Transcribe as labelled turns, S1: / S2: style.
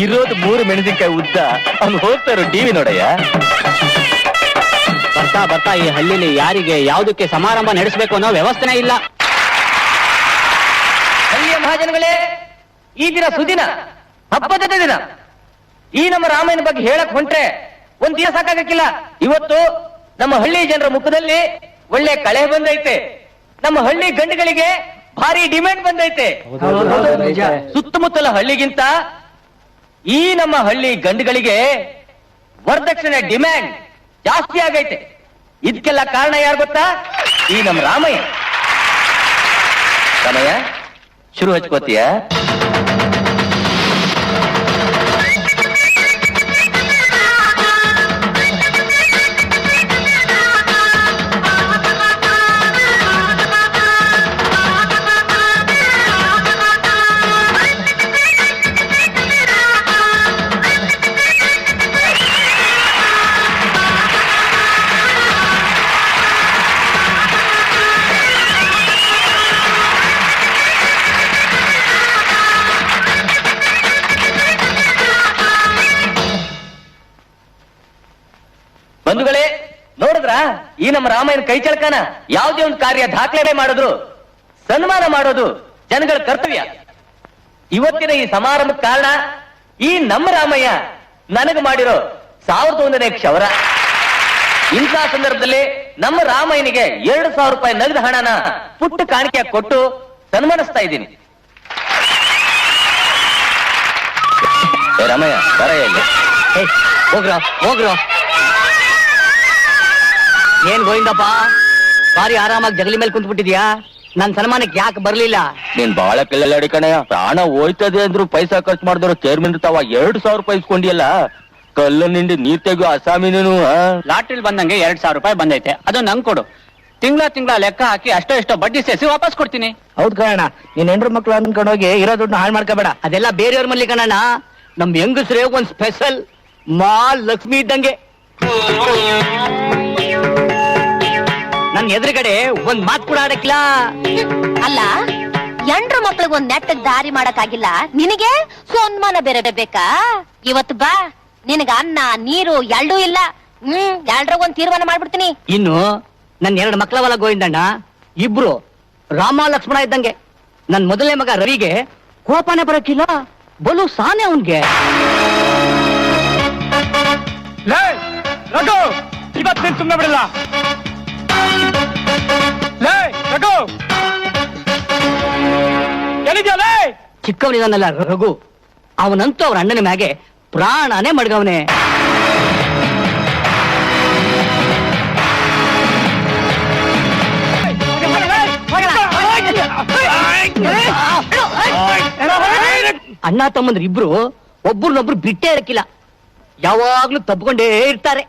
S1: ಇರೋದು 3 ಮೆಣಸಿನ್ಕಾಯಿ ಉದ್ದ. ಅವ್ನು ಹೋಗ್ತಾರೋ ಟಿವಿ ನೋಡಯ್ಯ.
S2: ಬರ್ತಾ ಬರ್ತಾ ಈ ಹಳ್ಳಿಲಿ ಯಾರಿಗೆ ಯಾವುದಕ್ಕೆ ಸಮಾರಂಭ ನಡೆಸಬೇಕು ಅನ್ನೋ ವ್ಯವಸ್ಥೆನೇ ಇಲ್ಲ.
S3: ಹಳ್ಳಿಯ ಮಹಾಜನಗಳೇ, ಈ ದಿನ ಸುದಿನ, ಹಬ್ಬದ ದಿನ. ಈ ನಮ್ಮ ರಾಮಾಯಣ ಬಗ್ಗೆ ಹೇಳಕ್ ಹೊಂಟ್ರೆ ಒಂದ್ ದಿನ ಸಾಕಾಗಕ್ಕಿಲ್ಲ. ಇವತ್ತು ನಮ್ಮ ಹಳ್ಳಿ ಜನರ ಮುಖದಲ್ಲಿ ಒಳ್ಳೆ ಕಳೆ ಬಂದೈತೆ. ನಮ್ಮ ಹಳ್ಳಿ ಗಂಡುಗಳಿಗೆ ಭಾರಿ ಡಿಮ್ಯಾಂಡ್ ಬಂದೈತೆ. ಸುತ್ತಮುತ್ತಲ ಹಳ್ಳಿಗಿಂತ ಈ ನಮ್ಮ ಹಳ್ಳಿ ಗಂಡುಗಳಿಗೆ ವರದಕ್ಷಿಣೆ ಡಿಮ್ಯಾಂಡ್ ಜಾಸ್ತಿ ಆಗೈತೆ. ಇದಕ್ಕೆಲ್ಲ ಕಾರಣ ಯಾರು ಗೊತ್ತಾ? ಈ ನಮ್ಮ ರಾಮಯ್ಯ. ರಾಮಯ್ಯ, ಶುರು ಹಚ್ಕೋತೀಯ? ಬಂಧುಗಳೇ, ನೋಡಿದ್ರ ಈ ನಮ್ಮ ರಾಮಾಯಣ ಕೈ ಚಳಕನ? ಯಾವುದೇ ಒಂದು ಕಾರ್ಯ ದಾಖಲೆ ಮಾಡಿದ್ರು ಸನ್ಮಾನ ಮಾಡೋದು ಜನಗಳ ಕರ್ತವ್ಯ. ಇವತ್ತಿನ ಈ ಸಮಾರಂಭದ ಕಾರಣ ಈ ನಮ್ಮ ರಾಮಯ್ಯ ನನಗೆ ಮಾಡಿರೋ 1001ನೇ ಕ್ಷವರ. ಇಂಥ ಸಂದರ್ಭದಲ್ಲಿ ನಮ್ಮ ರಾಮಯ್ಯನಿಗೆ 2,000 ರೂಪಾಯಿ ನಗದು ಹಣನ ಪುಟ್ಟ ಕಾಣಿಕೆ ಕೊಟ್ಟು ಸನ್ಮಾನಿಸ್ತಾ ಇದ್ದೀನಿ. ರಾಮಯ್ಯ, ಬರ ಇಲ್ಲಿ.
S2: ಹೋಗ್ರ ಏನ್ ಗೋವಿಂದಪ್ಪ, ಬಾರಿ ಆರಾಮಾಗಿ ಜಗಲಿ ಮೇಲೆ ಕುಂತ್ಬಿಟ್ಟಿದ್ಯಾ? ನನ್ ಸನ್ಮಾನಕ್ಕೆ ಯಾಕೆ ಬರ್ಲಿಲ್ಲ?
S1: ನೀನ್ ಬಾಳ ಕಿಲ್ಲಡಿ ಕಣಯ್ಯ. ಪ್ರಾಣ ಹೋಯ್ತದೆ ಅಂದ್ರು ಪೈಸಾ ಖರ್ಚು ಮಾಡಿದ್ರು ಚೇರ್ಮನ್ ತಾವ 2,000 ರೂಪಾಯಿ ಇಸ್ಕೊಂಡಿಯಲ್ಲ. ಕಲ್ಲು ನಿಂಡಿ ನೀರ್ ತೆಗಿಯೋ ಅಸಾಮಿ ನೀನು.
S2: ಲಾಟ್ರಿಲ್ ಬಂದಂಗೆ 2,000 ರೂಪಾಯಿ ಬಂದೈತೆ, ಅದು ನಂಗೆ ಕೊಡು. ತಿಂಗಳ ಲೆಕ್ಕ ಹಾಕಿ ಅಷ್ಟೋ ಬಡ್ಡಿ ಸೇರಿಸಿ ವಾಪಸ್ ಕೊಡ್ತೀನಿ.
S3: ಹೌದು ಕಣ, ನೀನ್ ಹೆಂಡ್ರು ಮಕ್ಳು ಅನ್ಕೊಂಡೋಗಿ ಇರೋ ದುಡ್ಡು ಹಾಳು ಮಾಡ್ಕೋಬೇಡ.
S2: ಅದೆಲ್ಲ ಬೇರೆಯವ್ರ ಮಲ್ಲಿ ಕಣಣ್ಣ. ನಮ್ ಹೆಂಗಸ್ರೇ ಒಂದ್ ಸ್ಪೆಷಲ್ ಲಕ್ಷ್ಮಿ ಇದ್ದಂಗೆ. ನನ್ ಎದುರುಗಡೆ ಒಂದ್ ಮಾತು ಕೂಡ ಆಡಕ್ಕಿಲ್ಲ.
S4: ಅಲ್ಲ, ಎಂಡ್ರ ಮಕ್ಳಿಗೆ ಒಂದ್ ನೆಟ್ಟಗ್ ದಾರಿ ಮಾಡಕ್ಕಾಗಿಲ್ಲ, ನಿನಗೆ ಸನ್ಮಾನ ಬೇರೆ ಬೇಕಾ? ಇವತ್ತು ಬಾ, ನಿನಗ ಅನ್ನ ನೀರು ಎರಡೂ ಇಲ್ಲ. ಎಲ್ರ ಒಂದ್ ತೀರ್ಮಾನ ಮಾಡ್ಬಿಡ್ತೀನಿ.
S2: ಇನ್ನು ನನ್ 2 ಮಕ್ಳವಲ್ಲ ಗೋವಿಂದಣ್ಣ, ಇಬ್ರು ರಾಮ ಲಕ್ಷ್ಮಣ ಇದ್ದಂಗೆ. ನನ್ ಮೊದಲನೇ ಮಗ ರವಿಗೆ ಕೋಪನೆ ಬರಕ್ಕಿಲ್ಲ, ಬಲು ಸಾನೆ ಅವನ್ಗೆ.
S3: ಇವತ್ತು ನೀನ್ ಸುಮ್ಮನೆ ಬಿಡಲ್ಲ.
S2: ಚಿಕ್ಕವನಿದಾನಲ್ಲ ರಘು, ಅವನಂತೂ ಅವ್ರ ಅಣ್ಣನ ಮ್ಯಾಗೆ ಪ್ರಾಣನೇ ಮಡ್ಗವನೆ. ಅಣ್ಣ ತಮ್ಮಂದ್ರ ಇಬ್ರು ಒಬ್ರನ್ನೊಬ್ರು ಬಿಟ್ಟೇ ಇರಕ್ಕಿಲ್ಲ, ಯಾವಾಗ್ಲೂ ತಬ್ಕೊಂಡೇ ಇರ್ತಾರೆ.